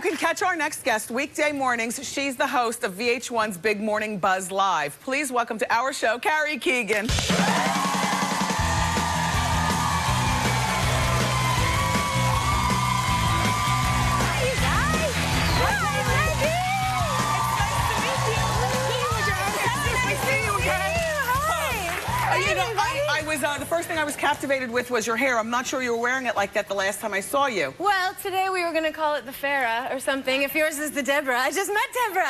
can catch our next guest weekday mornings. She's the host of VH1's Big Morning Buzz Live. Please welcome to our show, Carrie Keagan. The first thing I was captivated with was your hair. I'm not sure you were wearing it like that the last time I saw you. Well, today we were going to call it the Farrah or something. If yours is the Deborah. I just met Deborah.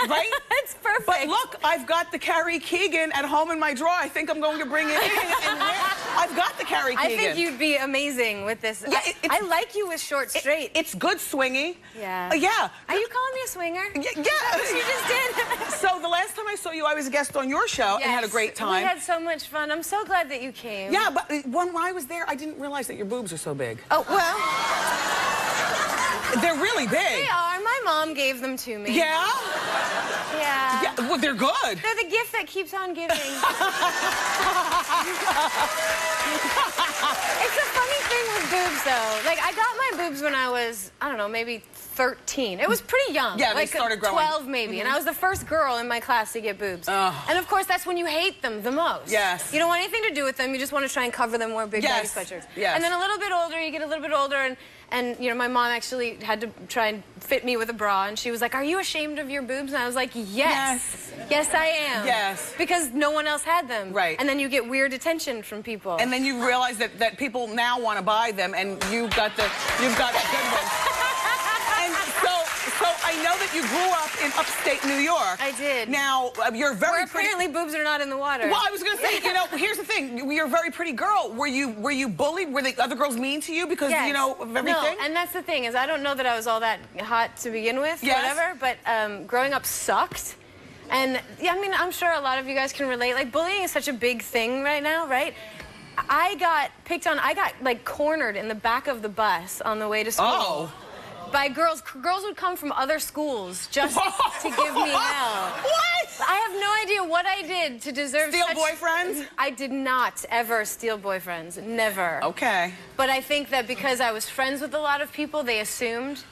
Right? It's perfect. But look, I've got the Carrie Keagan at home in my drawer. I think I'm going to bring it in and wear. I've got the Carrie Keagan. I think you'd be amazing with this. Yeah, I like you with short straight. It's good swingy. Yeah. Yeah. Are you calling me a swinger? Yeah. You just did. So the last time I saw you, I was a guest on your show and had a great time. We had so much fun. I'm so glad that you came. Yeah, but when I was there, I didn't realize that your boobs are so big. Oh, well. They're really big. They are. My mom gave them to me. Yeah? Yeah. Well, they're good. They're the gift that keeps on giving. It's a funny thing with boobs, though. Like, I got my boobs when I was, I don't know, maybe 13. It was pretty young. Yeah, like they started growing. 12 maybe. And I was the first girl in my class to get boobs. And of course, that's when you hate them the most. Yes. You don't want anything to do with them. You just want to try and cover them more big baggy sweatshirts. Yes. And then a little bit older, you get a little bit older, and you know, my mom actually had to try and fit me with a bra, and she was like, "Are you ashamed of your boobs?" And I was like, "Yes. Yes, I am." Yes. Because no one else had them. Right. And then you get weird attention from people. And then you realize that people now want to buy them, and you've got the good ones. And so I know that you grew up in upstate New York. I did. Now, you're very Where apparently boobs are not in the water. Well, I was going to say, you know, here's the thing. You're a very pretty girl. Were you bullied? Were the other girls mean to you because, you know, of everything? No, and that's the thing, is I don't know that I was all that hot to begin with, whatever, but growing up sucked. And, yeah, I mean, I'm sure a lot of you guys can relate. Like, bullying is such a big thing right now, right? I got picked on. I got, like, cornered in the back of the bus on the way to school. Oh. By girls. Girls would come from other schools just to give me hell. What? I have no idea what I did to deserve Steal boyfriends? I did not ever steal boyfriends. Never. Okay. But I think that because I was friends with a lot of people, they assumed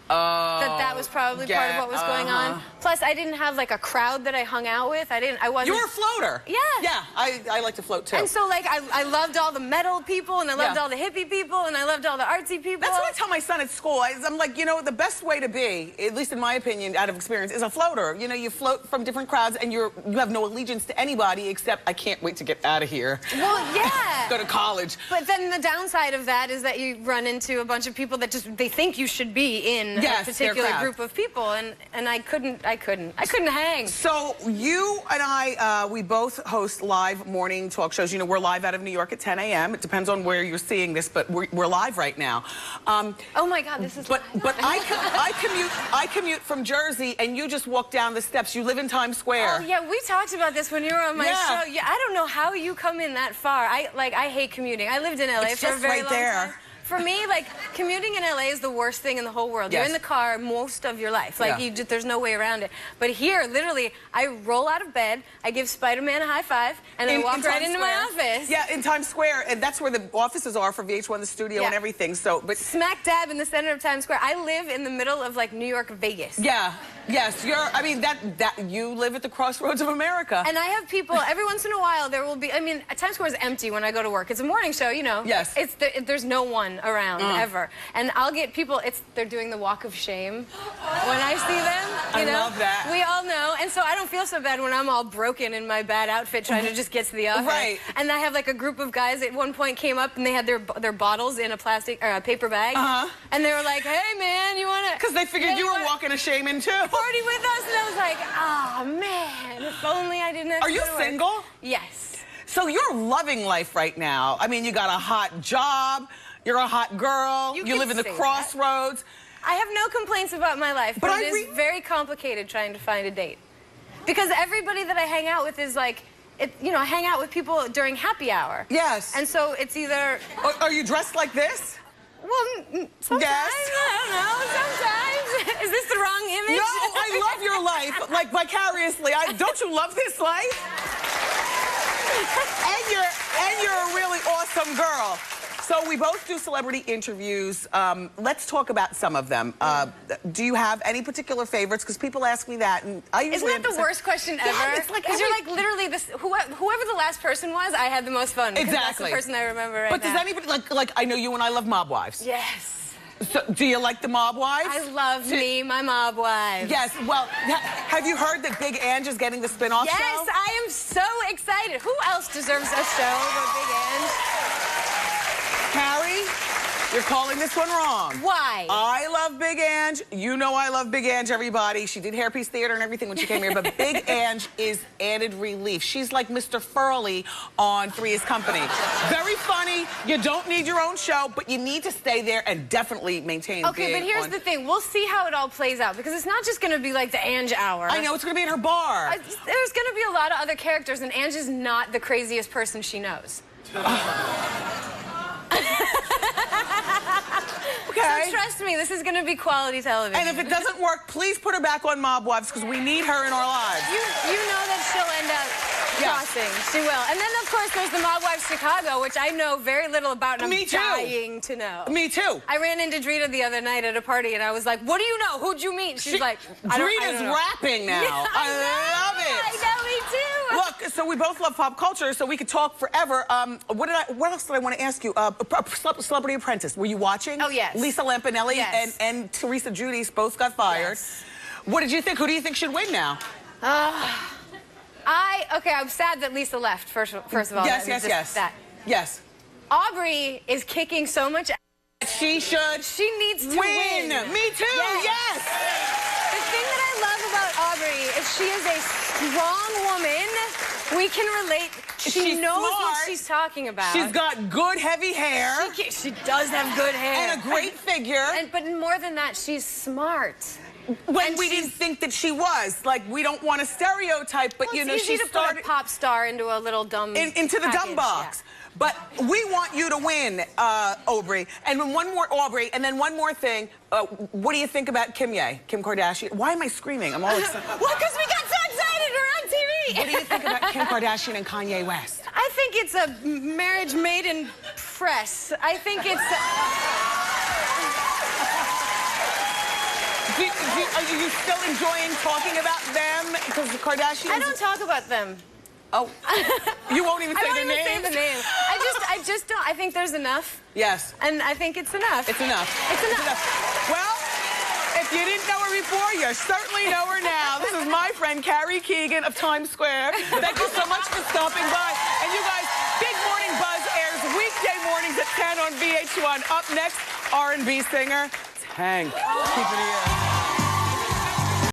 that was probably part of what was going on. Plus, I didn't have like a crowd that I hung out with. I wasn't. You were a floater. Yeah. Yeah, I like to float too. And so, like, I loved all the metal people, and I loved all the hippie people, and I loved all the artsy people. That's what I tell my son at school. I'm like, you know, the best way to be, at least in my opinion, out of experience, is a floater. You know, you float from different crowds, and you have no allegiance to anybody except I can't wait to get out of here. Well, yeah. Go to college. But then the downside of that is that you run into a bunch of people that just they think you should be in a particular group of people, and I couldn't hang. So you and I, we both host live morning talk shows. You know, we're live out of New York at 10 a.m. It depends on where you're seeing this, but we're live right now. Oh my God, this is. But I commute from Jersey, and you just walk down the steps. You live in Times Square. Oh yeah, we talked about this when you were on my show. Yeah, I don't know how you come in that far. I hate commuting. I lived in LA for a very long time. For me, like, commuting in LA is the worst thing in the whole world. You're in the car most of your life. Like, there's no way around it. But here, literally, I roll out of bed, I give Spider-Man a high five, and I walk right into my office. Yeah, in Times Square, and that's where the offices are for VH1, the studio, and everything. So, but smack dab in the center of Times Square. I live in the middle of, like, New York, Vegas. Yeah. Yes, I mean, you live at the crossroads of America. And I have people, every once in a while, there will be, I mean, Times Square is empty when I go to work. It's a morning show, you know. Yes. There's no one around, ever. And I'll get people, they're doing the walk of shame when I see them, you know. I love that. We all know. And so I don't feel so bad when I'm all broken in my bad outfit trying to just get to the office. Right. And I have, like, a group of guys at one point came up and they had their bottles in a plastic, or a paper bag. And they were like, "Hey, man, you want to..." Because they figured you were walking a shame in, too. Party with us? And I was like, oh, man, if only I didn't have to. Are you single? Yes. So you're loving life right now. I mean, you got a hot job, you're a hot girl, you live in the crossroads. I have no complaints about my life, but it is very complicated trying to find a date. Because everybody that I hang out with is like, you know, I hang out with people during happy hour. Yes. And so it's either... Are you dressed like this? Well, sometimes. Yes. I don't know, sometimes. Is this the wrong image? No, I love your life, like, vicariously. Don't you love this life? And you're a really awesome girl. So we both do celebrity interviews. Let's talk about some of them. Do you have any particular favorites? Because people ask me that, and I usually... Isn't that the worst question ever? Yeah, it's like... Because you're like, literally, this, whoever the last person was, I had the most fun. Exactly. That's the person I remember right now. But does anybody, like, I know you and I love Mob Wives. Yes. So, do you like the Mob Wives? I love my Mob Wives. Yes, well, have you heard that Big Ange is getting the spin-off show? Yes, I am so excited. Who else deserves a show but Big Ange? Carrie, you're calling this one wrong. Why? I love Big Ange. You know I love Big Ange, everybody. She did Hairpiece Theater and everything when she came here, but Big Ange is added relief. She's like Mr. Furley on Three's Company. Very funny. You don't need your own show, but you need to stay there and definitely maintain Okay, but here's the thing. We'll see how it all plays out, because it's not just going to be like the Ange hour. I know, it's going to be in her bar. There's going to be a lot of other characters, and Ange is not the craziest person she knows. Okay. So trust me, this is going to be quality television. And if it doesn't work, please put her back on Mob Wives, because we need her in our lives. You know that she'll end up crossing. She will. And then, of course, there's the Mob Wives Chicago, which I know very little about, and I'm dying to know. Me too. I ran into Drita the other night at a party, and I was like, what do you know? Who'd you meet? She's like, Drita's rapping now. Yeah, I love it. I know, me too. Look, so we both love pop culture, so we could talk forever. What else did I want to ask you? Celebrity Apprentice. Were you watching? Oh, yes. Lisa Lampanelli and Teresa Giudice both got fired. Yes. What did you think? Who do you think should win now? I'm sad that Lisa left, first of all. Yes. Aubrey is kicking so much ass. She should. She needs to win. Me too, yes. The thing that I love about Aubrey is she is a strong woman. We can relate. She knows what she's talking about. She's got good, heavy hair. She does have good hair. And a great figure. But more than that, she's smart. When we didn't think that she was. Like, we don't want to stereotype, but, you know, she started... put a pop star into a little dumb into the dumb box. Yeah. But we want you to win, Aubrey. And then one more thing. What do you think about Kim Kardashian? Why am I screaming? I'm all excited. Well, because we got so excited. We're on TV. What do you think about Kim Kardashian and Kanye West? I think it's a marriage made in press. I think it's... Are you still enjoying talking about them? Because the Kardashians... I don't talk about them. Oh. You won't even say their names? I don't even say the name. I just don't. I think there's enough. Yes. And I think it's enough. It's enough. It's enough. Well, if you didn't know her before, you certainly know her now. This is my friend Carrie Keagan of Times Square. Thank you so much for stopping by. And you guys, Big Morning Buzz airs weekday mornings at 10 on VH1. Up next, R&B singer Tank. Keep it here.